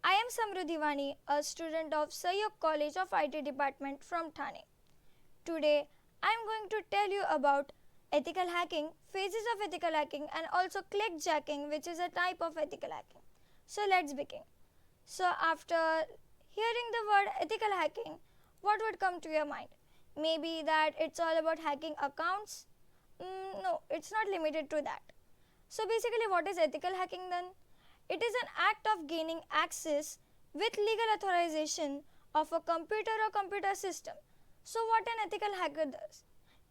I am Samruddhi Vani, a student of Sahyog College of IT Department from Thane. Today, I am going to tell you about ethical hacking, phases of ethical hacking, and also clickjacking, which is a type of ethical hacking. So, let's begin. So, after hearing the word ethical hacking, what would come to your mind? Maybe that it's all about hacking accounts? No, it's not limited to that. So, basically, what is ethical hacking then? It is an act of gaining access with legal authorization of a computer or computer system. So, what an ethical hacker does?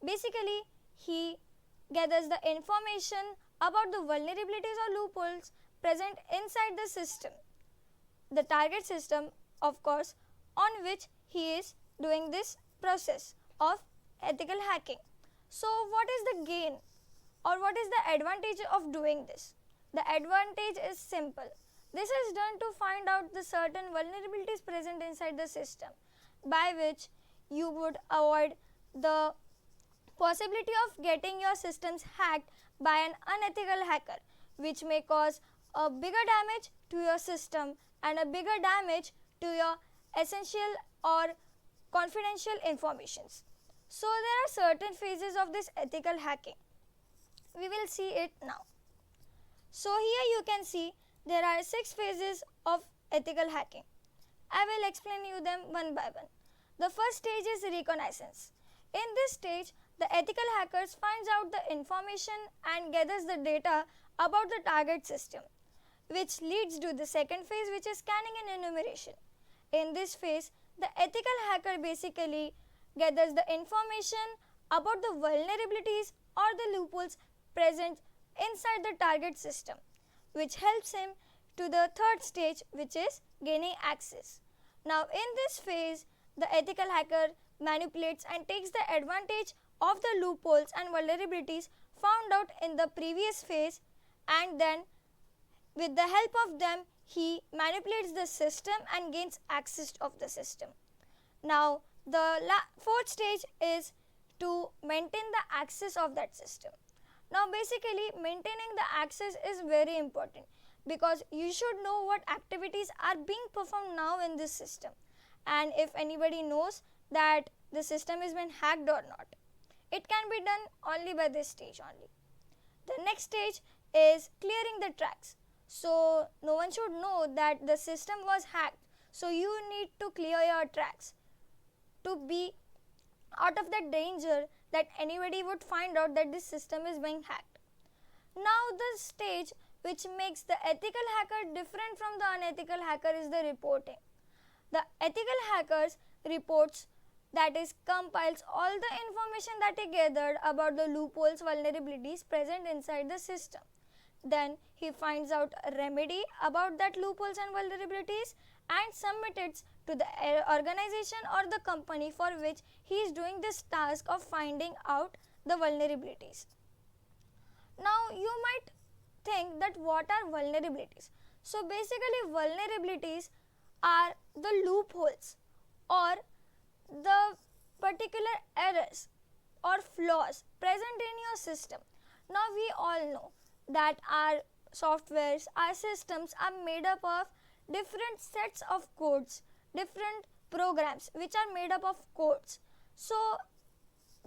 Basically, he gathers the information about the vulnerabilities or loopholes present inside the system, the target system, of course, on which he is doing this process of ethical hacking. So, what is the gain or what is the advantage of doing this? The advantage is simple. This is done to find out the certain vulnerabilities present inside the system, by which you would avoid the possibility of getting your systems hacked by an unethical hacker, which may cause a bigger damage to your system and a bigger damage to your essential or confidential informations. So there are certain phases of this ethical hacking. We will see it now. So here you can see there are 6 phases of ethical hacking. I will explain you them one by one. The first stage is reconnaissance. In this stage, the ethical hackers finds out the information and gathers the data about the target system, which leads to the second phase, which is scanning and enumeration. In this phase, the ethical hacker basically gathers the information about the vulnerabilities or the loopholes present inside the target system, which helps him to the third stage, which is gaining access. Now in this phase, the ethical hacker manipulates and takes the advantage of the loopholes and vulnerabilities found out in the previous phase, and then with the help of them he manipulates the system and gains access of the system. Now the fourth stage is to maintain the access of that system. Now basically maintaining the access is very important because you should know what activities are being performed now in this system, and if anybody knows that the system has been hacked or not. It can be done only by this stage only. The next stage is clearing the tracks. So no one should know that the system was hacked. So you need to clear your tracks to be out of the danger that anybody would find out that this system is being hacked. Now the stage which makes the ethical hacker different from the unethical hacker is the reporting. The ethical hackers reports, that is compiles all the information that he gathered about the loopholes, vulnerabilities present inside the system. Then he finds out a remedy about that loopholes and vulnerabilities and submit it to the organization or the company for which he is doing this task of finding out the vulnerabilities. Now you might think that what are vulnerabilities? So basically vulnerabilities are the loopholes or the particular errors or flaws present in your system. Now we all know that our softwares, our systems are made up of different sets of codes, different programs which are made up of codes. So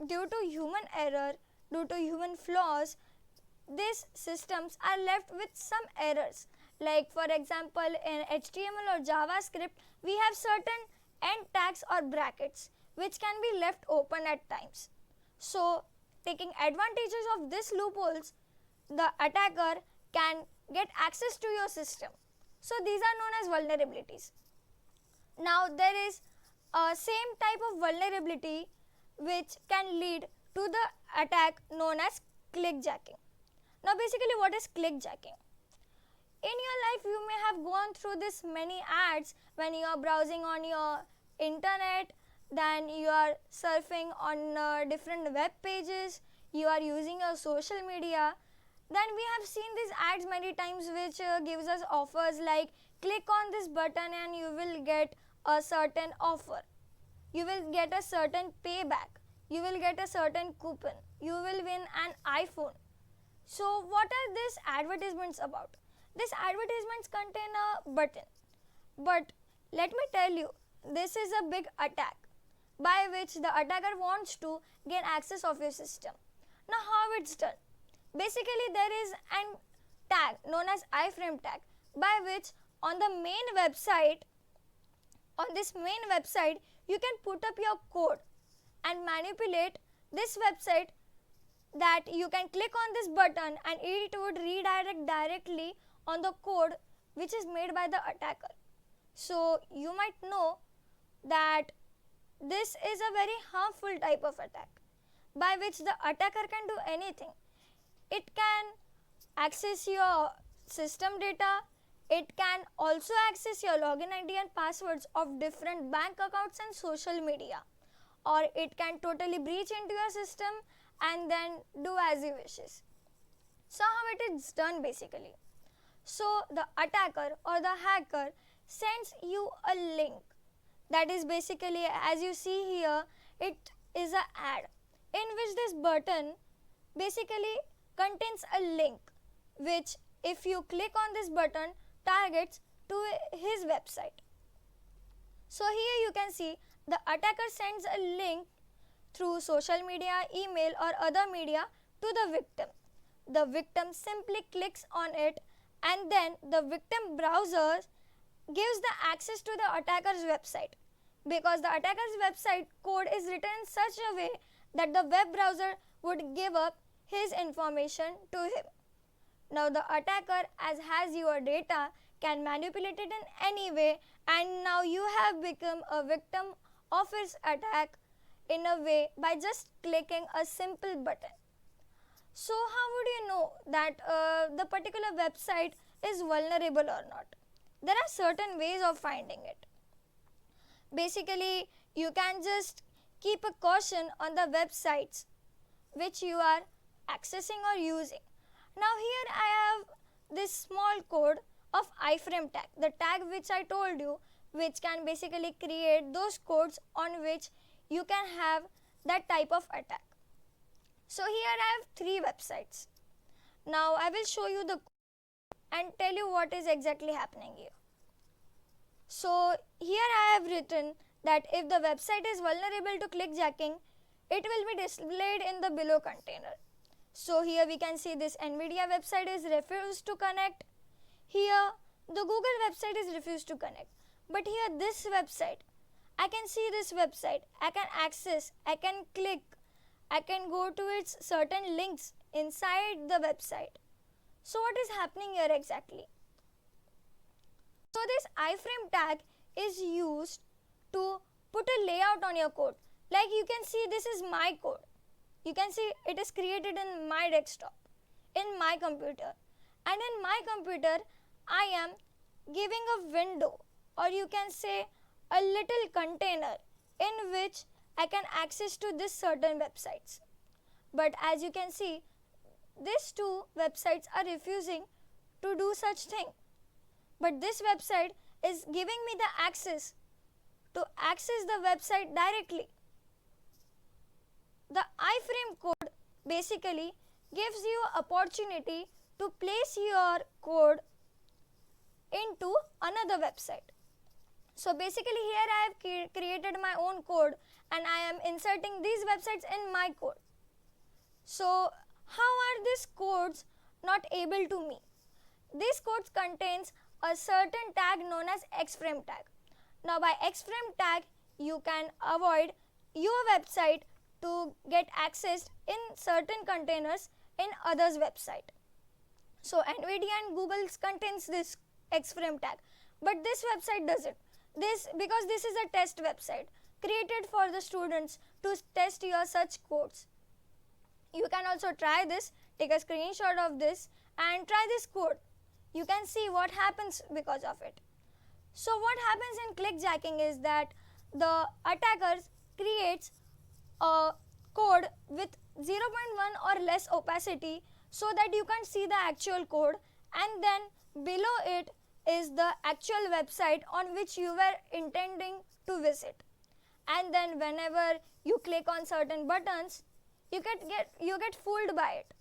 due to human error, due to human flaws, these systems are left with some errors. Like for example in HTML or JavaScript, we have certain end tags or brackets which can be left open at times. So taking advantages of these loopholes, the attacker can get access to your system. So these are known as vulnerabilities. Now there is a same type of vulnerability which can lead to the attack known as clickjacking. Now basically what is clickjacking? In your life you may have gone through this many ads when you are browsing on your internet, then you are surfing on different web pages, you are using your social media. Then we have seen these ads many times which gives us offers like click on this button and you will get a certain offer, you will get a certain payback, you will get a certain coupon, you will win an iPhone. So what are these advertisements about? These advertisements contain a button But let me tell you, this is a big attack by which the attacker wants to gain access of your system. Now how it's done? Basically there is an tag known as iframe tag by which on the main website, on this main website you can put up your code and manipulate this website, that you can click on this button and it would redirect directly on the code which is made by the attacker. So you might know that this is a very harmful type of attack by which the attacker can do anything. It can access your system data, it can also access your login ID and passwords of different bank accounts and social media, or it can totally breach into your system and then do as he wishes. So how it is done basically? So the attacker or the hacker sends you a link, that is basically, as you see here, it is an ad in which this button basically contains a link which, if you click on this button, targets to his website. So here you can see the attacker sends a link through social media, email or other media to the victim. The victim simply clicks on it and then the victim browser gives the access to the attacker's website, because the attacker's website code is written in such a way that the web browser would give up his information to him. Now the attacker, as has your data, can manipulate it in any way, and now you have become a victim of his attack in a way by just clicking a simple button. So how would you know that the particular website is vulnerable or not? There are certain ways of finding it. Basically, you can just keep a caution on the websites which you are accessing or using. Now here I have this small code of iframe tag, the tag which I told you, which can basically create those codes on which you can have that type of attack. So here I have 3 websites. Now I will show you the code and tell you what is exactly happening here. So here I have written that if the website is vulnerable to clickjacking, it will be displayed in the below container. So here we can see this NVIDIA website is refused to connect. Here the Google website is refused to connect. But here this website, I can see this website, I can access, I can click, I can go to its certain links inside the website. So what is happening here exactly? So this iframe tag is used to put a layout on your code. Like you can see, this is my code. You can see it is created in my desktop, in my computer. And in my computer, I am giving a window, or you can say a little container in which I can access to this certain websites. But as you can see, these 2 websites are refusing to do such thing. But this website is giving me the access to access the website directly. The iframe code basically gives you opportunity to place your code into another website. So basically here I have created my own code and I am inserting these websites in my code. So how are these codes not able to me? These codes contains a certain tag known as xframe tag. Now by xframe tag you can avoid your website to get accessed in certain containers in others' website. So NVIDIA and Google contains this xframe tag, but this website doesn't. Because this is a test website created for the students to test your such codes. You can also try this, take a screenshot of this and try this code. You can see what happens because of it. So what happens in clickjacking is that the attacker creates a code with 0.1 or less opacity so that you can't see the actual code, and then below it is the actual website on which you were intending to visit. And then whenever you click on certain buttons, you get fooled by it,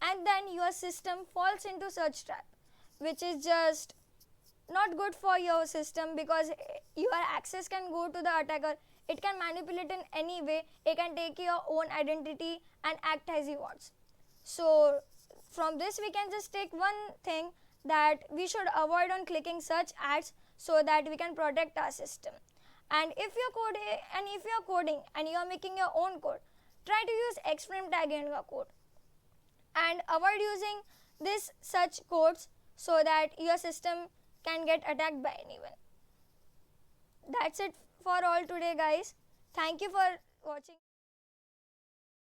and then your system falls into such trap, which is just not good for your system, because your access can go to the attacker. It can manipulate in any way. It can take your own identity and act as he wants. So from this we can just take one thing, that we should avoid on clicking such ads, so that we can protect our system. And if you're coding and you're making your own code, try to use xframe tag in your code and avoid using this such codes, so that your system can get attacked by anyone. That's it for all today, guys. Thank you for watching.